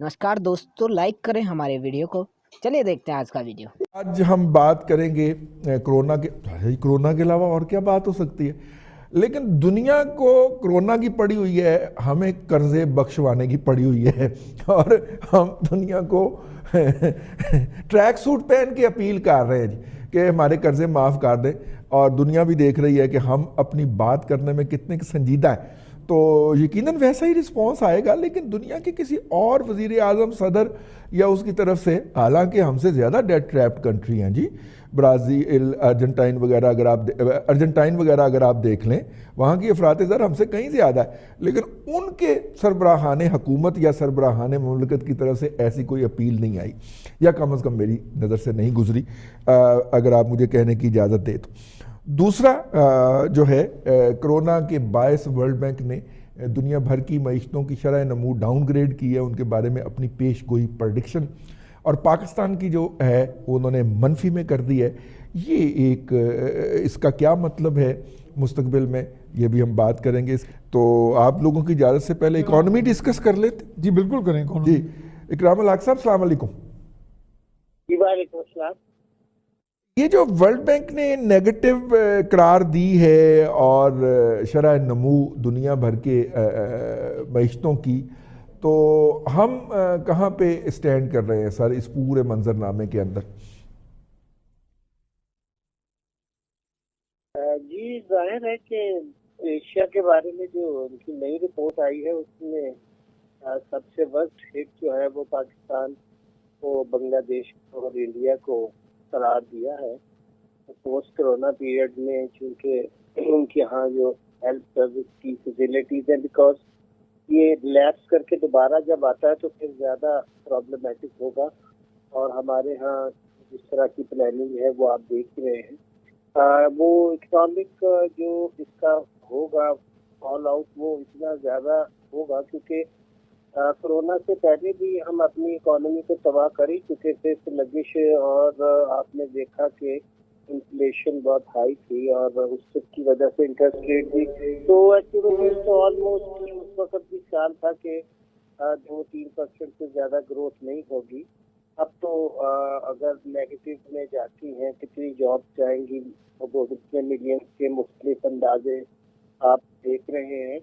नमस्कार दोस्तों, लाइक करें हमारे वीडियो को। चलिए देखते हैं आज का वीडियो। आज हम बात करेंगे कोरोना के अलावा और क्या बात हो सकती है। लेकिन दुनिया को कोरोना की पड़ी हुई है, हमें कर्जे बख्शवाने की पड़ी हुई है। और हम दुनिया को ट्रैक सूट पहन के अपील कर रहे हैं जी कि हमारे कर्जे माफ़ कर दें। और दुनिया भी देख रही है कि हम अपनी बात करने में कितने संजीदा है। तो यकीनन वैसा ही रिस्पॉन्स आएगा। लेकिन दुनिया के किसी और वजीर आज़म, सदर या उसकी तरफ से, हालांकि हमसे ज़्यादा डेट ट्रैप्ड कंट्री हैं जी, ब्राज़ील, अर्जेंटाइन वगैरह अगर आप देख लें, वहाँ की अफरात ज़र हमसे कहीं ज़्यादा है। लेकिन उनके सरबराहान हुकूमत या सरबराहान मुमलकत की तरफ से ऐसी कोई अपील नहीं आई, या कम अज़ कम मेरी नज़र से नहीं गुजरी, अगर आप मुझे कहने की इजाज़त दें तो। दूसरा जो है, कोरोना के बायस वर्ल्ड बैंक ने दुनिया भर की मईशतों की शरह नमू डाउनग्रेड की है, उनके बारे में अपनी पेश गोई प्रडिक्शन, और पाकिस्तान की जो है उन्होंने मनफी में कर दी है। ये एक इसका क्या मतलब है मुस्तकबिल में, ये भी हम बात करेंगे। तो आप लोगों की इजाज़त से पहले इकॉनमी डिस्कस कर लेते। जी बिल्कुल करें जी, इकराम अल हक साहब, अस्सलाम वालेकुम। ये जो वर्ल्ड बैंक ने नेगेटिव करार दी है और शरह नमू दुनिया भर के मईशतों की, तो हम कहाँ पे स्टैंड कर रहे हैं सर इस पूरे मंजरनामे के अंदर? जी, जाहिर है कि एशिया के बारे में जो उनकी नई रिपोर्ट आई है उसमें सबसे वर्स्ट हिट जो है वो पाकिस्तान को, बांग्लादेश को और इंडिया को करार दिया है। पोस्ट कोरोना पीरियड में चूंकि उनके यहाँ जो हेल्थ सर्विस की फैसिलिटीज हैं, बिकॉज ये लैप्स करके दोबारा जब आता है तो फिर ज़्यादा प्रॉब्लमेटिक होगा। और हमारे यहाँ जिस तरह की प्लानिंग है वो आप देख रहे हैं। वो इकोनॉमिक जो इसका होगा ऑल आउट वो इतना ज़्यादा होगा क्योंकि कोरोना से पहले भी हम अपनी इकोनॉमी को तबाह कर ही चुके थे, लगिश। और आपने देखा कि इन्फ्लेशन बहुत हाई थी और उसकी वजह से इंटरेस्ट रेट भी, तो एक्चुअली तो ऑलमोस्ट उस वक्त भी ख्याल था कि 2-3% से ज़्यादा ग्रोथ नहीं होगी। अब तो अगर नेगेटिव में जाती हैं, कितनी जॉब जाएंगी, वो कितने मिलियन के मुख्तलिफ अंदाजे आप देख रहे हैं।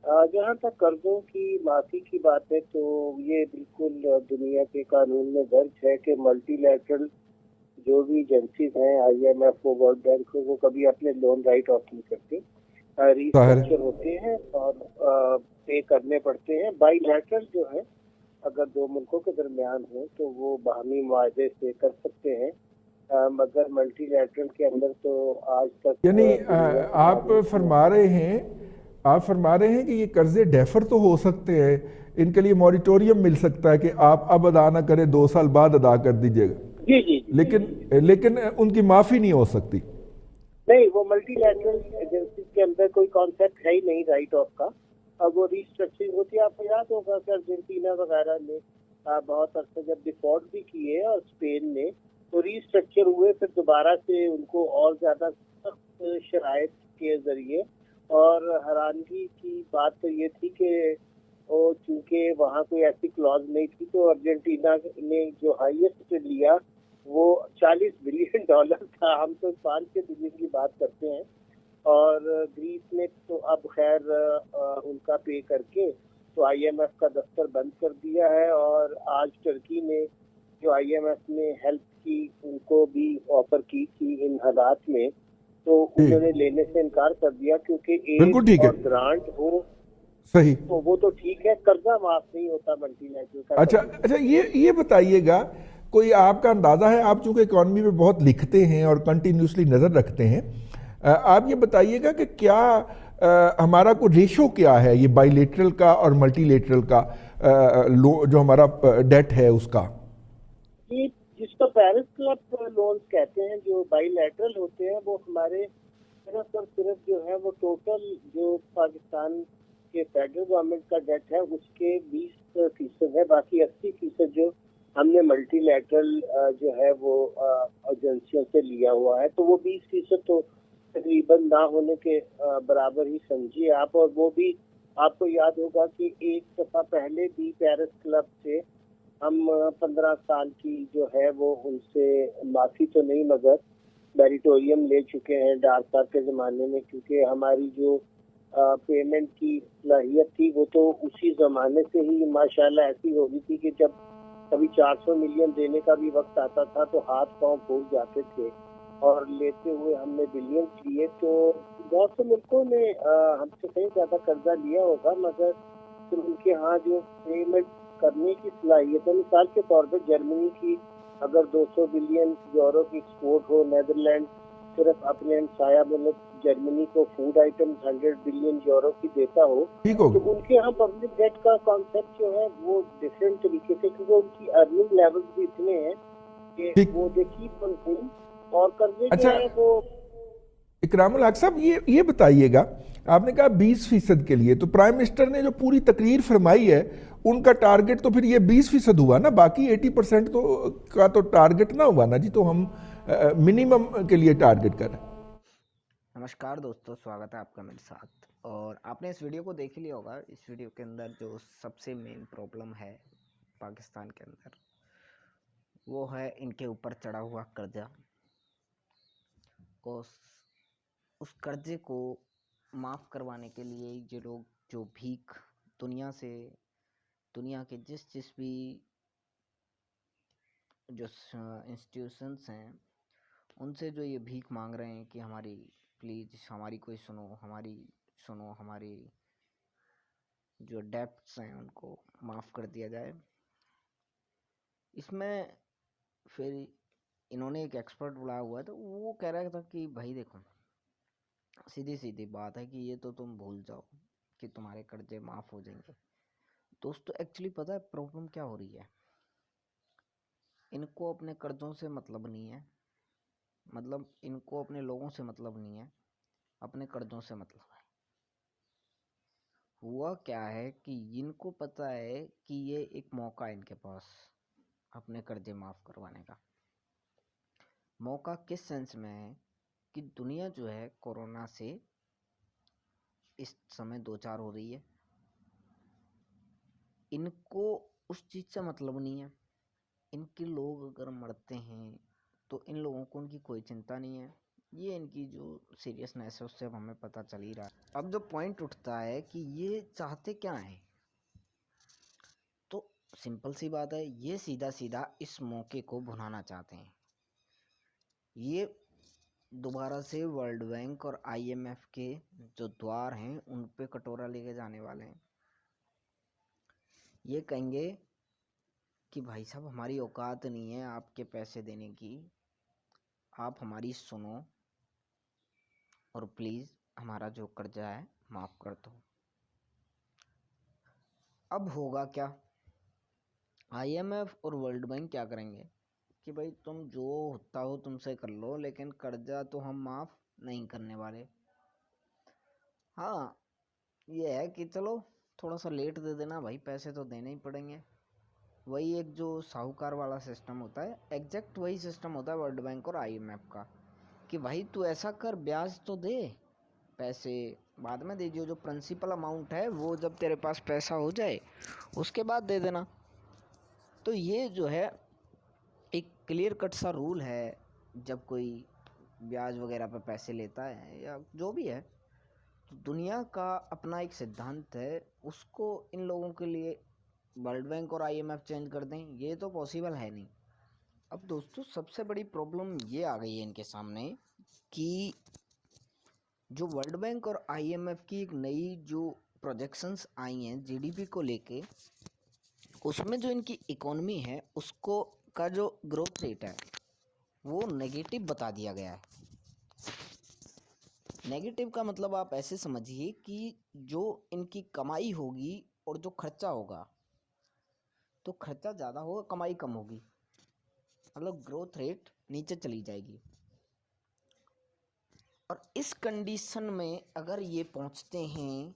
जहाँ तक कर्जों की माफ़ी की बात है तो ये बिल्कुल दुनिया के कानून में दर्ज है कि मल्टीलैटरल जो भी एजेंसीज हैं, IMF हो, वर्ल्ड बैंक हो, वो कभी अपने लोन राइट ऑफ नहीं करते, रीस्ट्रक्चर होते हैं और पे करने पड़ते हैं। बाईलैटरल जो है, अगर दो मुल्कों के दरमियान हो तो वो बाहमी मुआहदे से कर सकते हैं, मगर मल्टीलैटरल के अंदर तो आज तक यानी आप फरमा रहे हैं कि ये कर्जे डेफर तो हो सकते हैं, इनके लिए मॉरिटोरियम मिल सकता है कि आप अब अदा ना करें, 2 साल बाद अदा कर दीजिएगा। जी जी जी, लेकिन उनकी माफी नहीं हो सकती। नहीं, वो मल्टीलैटरल एजेंसी के अंदर कोई कॉन्सेप्ट है ही नहीं राइट ऑफ का। अब वो रीस्ट्रक्चरिंग होती है। आपको याद होगा कि अर्जेंटीना वगैरह ने बहुत अर्सा जब डिफॉल्ट भी किए और स्पेन ने, तो रीस्ट्रक्चर हुए, फिर दोबारा से उनको और ज्यादा सख्त शराइत के जरिए। और हैरानगी की बात तो ये थी कि वो चूंकि वहाँ कोई ऐसी क्लॉज नहीं थी, तो अर्जेंटीना ने जो हाईएस्ट लिया वो $40 बिलियन था। हम तो 5-6 बिलियन की बात करते हैं। और ग्रीस ने तो अब खैर उनका पे करके तो IMF का दफ्तर बंद कर दिया है। और आज टर्की ने, जो IMF ने हेल्प की, उनको भी ऑफर की थी इन हालात में, तो उन्होंने लेने से इनकार कर दिया क्योंकि बिल्कुल ठीक एड है, और ग्रांट हो सही। तो वो तो ठीक है, कर्जा माफ नहीं होता मल्टीनेशनल का। अच्छा, ये बताइएगा, कोई आपका अंदाज़ा है, आप चूंकि इकॉनमी में बहुत लिखते हैं और कंटिन्यूसली नज़र रखते हैं, आप ये बताइएगा कि क्या हमारा कोई रेशो क्या है ये बाइलेटरल का और मल्टीलेटरल का, जो हमारा डेट है उसका? ये जिसको पेरिस क्लब लोन्स कहते हैं, जो बाईलैटरल होते हैं, वो हमारे सिर्फ और सिर्फ जो है वो टोटल जो पाकिस्तान के फेडरल गवर्नमेंट का डेट है उसके 20% है। बाकी 80% जो हमने मल्टीलैटरल जो है वो एजेंसियों से लिया हुआ है, तो वो 20% तो तकरीबन ना होने के बराबर ही समझिए आप। और वो भी आपको याद होगा कि एक दफा पहले भी पेरिस क्लब से हम 15 साल की जो है वो उनसे माफी तो नहीं मगर मैरिटोरियम ले चुके हैं डार साहब के ज़माने में, क्योंकि हमारी जो पेमेंट की सलाहियत थी वो तो उसी ज़माने से ही माशाल्लाह ऐसी हो गई थी कि जब कभी 400 मिलियन देने का भी वक्त आता था तो हाथ पांव फूट जाते थे, और लेते हुए हमने बिलियंस लिए। तो बहुत से मुल्कों ने हमसे कहीं ज़्यादा कर्जा लिया होगा, मगर फिर उनके यहाँ जो पेमेंट करने की सलाहियत है, मिसाल के तौर पे जर्मनी की अगर 200 बिलियन यूरो की एक्सपोर्ट हो, नेदरलैंड सिर्फ अपने साया मुल्क जर्मनी को फूड आइटम्स 100 बिलियन यूरो की देता हो, ठीक हो तो गया। उनके यहाँ पब्लिक डेट का कॉन्सेप्ट जो है वो डिफरेंट तरीके से, क्योंकि उनकी अर्निंग लेवल्स भी इतने हैं कि ठीक। वो दे कीप ऑन पेइंग, और कर्जे जो अच्छा है वो इकरामुल हक साहब, ये बताइएगा, आपने कहा 20% के लिए, तो प्राइम मिनिस्टर ने जो पूरी तकरीर फरमाई है उनका टारगेट तो फिर ये 20% हुआ ना, बाकी 80% तो का तो टारगेट ना हुआ ना जी, तो हम मिनिमम के लिए टारगेट कर रहे हैं। नमस्कार दोस्तों, स्वागत है आपका मेरे साथ। और आपने इस वीडियो को देख ही लिया होगा। इस वीडियो के अंदर जो सबसे मेन प्रॉब्लम है पाकिस्तान के अंदर, वो है इनके ऊपर चढ़ा हुआ कर्जा। उस कर्जे को माफ़ करवाने के लिए ये लोग जो भीख दुनिया से, दुनिया के जिस जिस भी जो इंस्टीट्यूशंस हैं उनसे जो ये भीख मांग रहे हैं कि हमारी प्लीज़ हमारी कोई सुनो, हमारी जो डेप्ट्स हैं उनको माफ़ कर दिया जाए। इसमें फिर इन्होंने एक एक्सपर्ट बुलाया हुआ है, तो वो कह रहा था कि भाई देखो, सीधी सीधी बात है कि ये तो तुम भूल जाओ कि तुम्हारे कर्जे माफ़ हो जाएंगे। दोस्तों एक्चुअली पता है प्रॉब्लम क्या हो रही है? इनको अपने कर्जों से मतलब नहीं है, मतलब इनको अपने लोगों से मतलब नहीं है, अपने कर्जों से मतलब है। हुआ क्या है कि इनको पता है कि ये एक मौका है इनके पास अपने कर्जे माफ़ करवाने का। मौका किस सेंस में है कि दुनिया जो है कोरोना से इस समय दो चार हो रही है। इनको उस चीज़ से मतलब नहीं है। इनके लोग अगर मरते हैं तो इन लोगों को उनकी कोई चिंता नहीं है। ये इनकी जो सीरियसनेस है उससे अब हमें पता चल ही रहा है। अब जो पॉइंट उठता है कि ये चाहते क्या हैं, तो सिंपल सी बात है, ये सीधा सीधा इस मौके को भुनाना चाहते हैं। ये दोबारा से वर्ल्ड बैंक और आईएमएफ के जो द्वार हैं उन पे कटोरा लेके जाने वाले हैं। ये कहेंगे कि भाई साहब हमारी औकात नहीं है आपके पैसे देने की, आप हमारी सुनो और प्लीज़ हमारा जो कर्जा है माफ़ कर दो। अब होगा क्या? आईएमएफ और वर्ल्ड बैंक क्या करेंगे कि भाई तुम जो होता हो तुमसे कर लो, लेकिन कर्जा तो हम माफ़ नहीं करने वाले। हाँ, ये है कि चलो थोड़ा सा लेट दे देना भाई, पैसे तो देने ही पड़ेंगे। वही एक जो साहूकार वाला सिस्टम होता है, एग्जैक्ट वही सिस्टम होता है वर्ल्ड बैंक और आईएमएफ का, कि भाई तू ऐसा कर, ब्याज तो दे, पैसे बाद में दे दियो, जो प्रिंसिपल अमाउंट है वो जब तेरे पास पैसा हो जाए उसके बाद दे देना। तो ये जो है एक क्लियर कट सा रूल है। जब कोई ब्याज वगैरह पे पैसे लेता है या जो भी है, तो दुनिया का अपना एक सिद्धांत है, उसको इन लोगों के लिए वर्ल्ड बैंक और आईएमएफ चेंज कर दें, ये तो पॉसिबल है नहीं। अब दोस्तों सबसे बड़ी प्रॉब्लम ये आ गई है इनके सामने कि जो वर्ल्ड बैंक और आईएमएफ की एक नई जो प्रोजेक्शंस आई हैं जीडीपी को लेके, उसमें जो इनकी इकोनॉमी है उसको का जो ग्रोथ रेट है वो नेगेटिव बता दिया गया है। नेगेटिव का मतलब आप ऐसे समझिए कि जो इनकी कमाई होगी और जो खर्चा होगा, तो खर्चा ज़्यादा होगा कमाई कम होगी, मतलब ग्रोथ रेट नीचे चली जाएगी। और इस कंडीशन में अगर ये पहुंचते हैं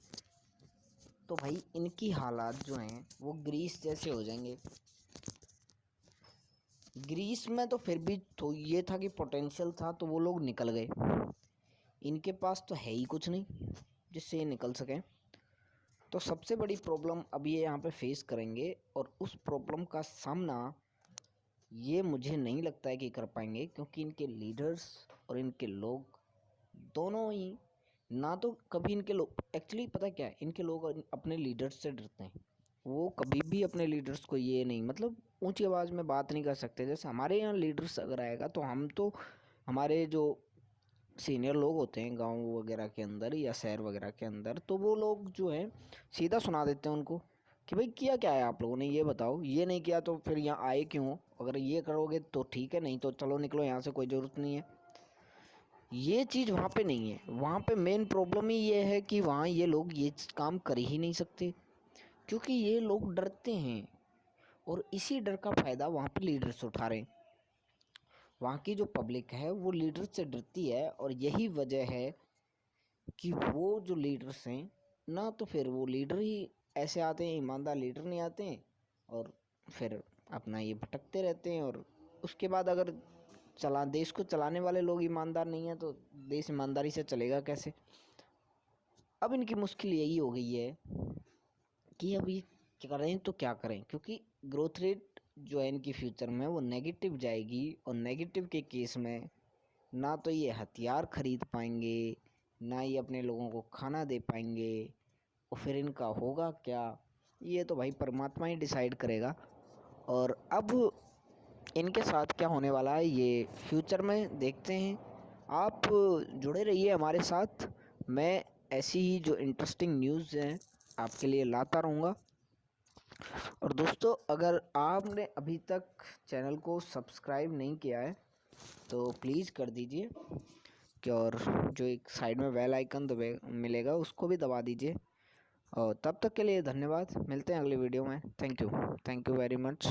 तो भाई इनकी हालात जो हैं वो ग्रीस जैसे हो जाएंगे। ग्रीस में तो फिर भी तो ये था कि पोटेंशियल था तो वो लोग निकल गए। इनके पास तो है ही कुछ नहीं जिससे ये निकल सकें। तो सबसे बड़ी प्रॉब्लम अब ये यहाँ पे फेस करेंगे, और उस प्रॉब्लम का सामना ये मुझे नहीं लगता है कि कर पाएंगे, क्योंकि इनके लीडर्स और इनके लोग दोनों ही, ना तो कभी इनके लोग, एक्चुअली पता क्या है, इनके लोग अपने लीडर्स से डरते हैं। वो कभी भी अपने लीडर्स को ये नहीं, मतलब ऊंची आवाज़ में बात नहीं कर सकते। जैसे हमारे यहाँ लीडर्स अगर आएगा तो हम तो, हमारे जो सीनियर लोग होते हैं गांव वगैरह के अंदर या शहर वगैरह के अंदर, तो वो लोग जो हैं सीधा सुना देते हैं उनको कि भाई किया क्या है आप लोगों ने, ये बताओ, ये नहीं किया तो फिर यहाँ आए क्यों हो, अगर ये करोगे तो ठीक है, नहीं तो चलो निकलो यहाँ से, कोई ज़रूरत नहीं है। ये चीज़ वहाँ पे नहीं है। वहाँ पे मेन प्रॉब्लम ही ये है कि वहाँ ये लोग ये काम कर ही नहीं सकते, क्योंकि ये लोग डरते हैं, और इसी डर का फ़ायदा वहाँ पे लीडर्स उठा रहे हैं। वहाँ की जो पब्लिक है वो लीडर से डरती है, और यही वजह है कि वो जो लीडर्स हैं ना, तो फिर वो लीडर ही ऐसे आते हैं, ईमानदार लीडर नहीं आते हैं, और फिर अपना ये भटकते रहते हैं। और उसके बाद अगर देश को चलाने वाले लोग ईमानदार नहीं हैं तो देश ईमानदारी से चलेगा कैसे। अब इनकी मुश्किल यही हो गई है कि अब ये करें तो क्या करें, क्योंकि ग्रोथ रेट जो है इनकी फ्यूचर में वो नेगेटिव जाएगी, और नेगेटिव के केस में ना तो ये हथियार खरीद पाएंगे, ना ये अपने लोगों को खाना दे पाएंगे, और फिर इनका होगा क्या, ये तो भाई परमात्मा ही डिसाइड करेगा। और अब इनके साथ क्या होने वाला है ये फ्यूचर में देखते हैं। आप जुड़े रहिए हमारे साथ, मैं ऐसी ही जो इंटरेस्टिंग न्यूज़ हैं आपके लिए लाता रहूँगा। और दोस्तों, अगर आपने अभी तक चैनल को सब्सक्राइब नहीं किया है तो प्लीज़ कर दीजिए, कि और जो एक साइड में बेल आइकन दबे मिलेगा उसको भी दबा दीजिए। और तब तक के लिए धन्यवाद, मिलते हैं अगली वीडियो में। Thank you very much.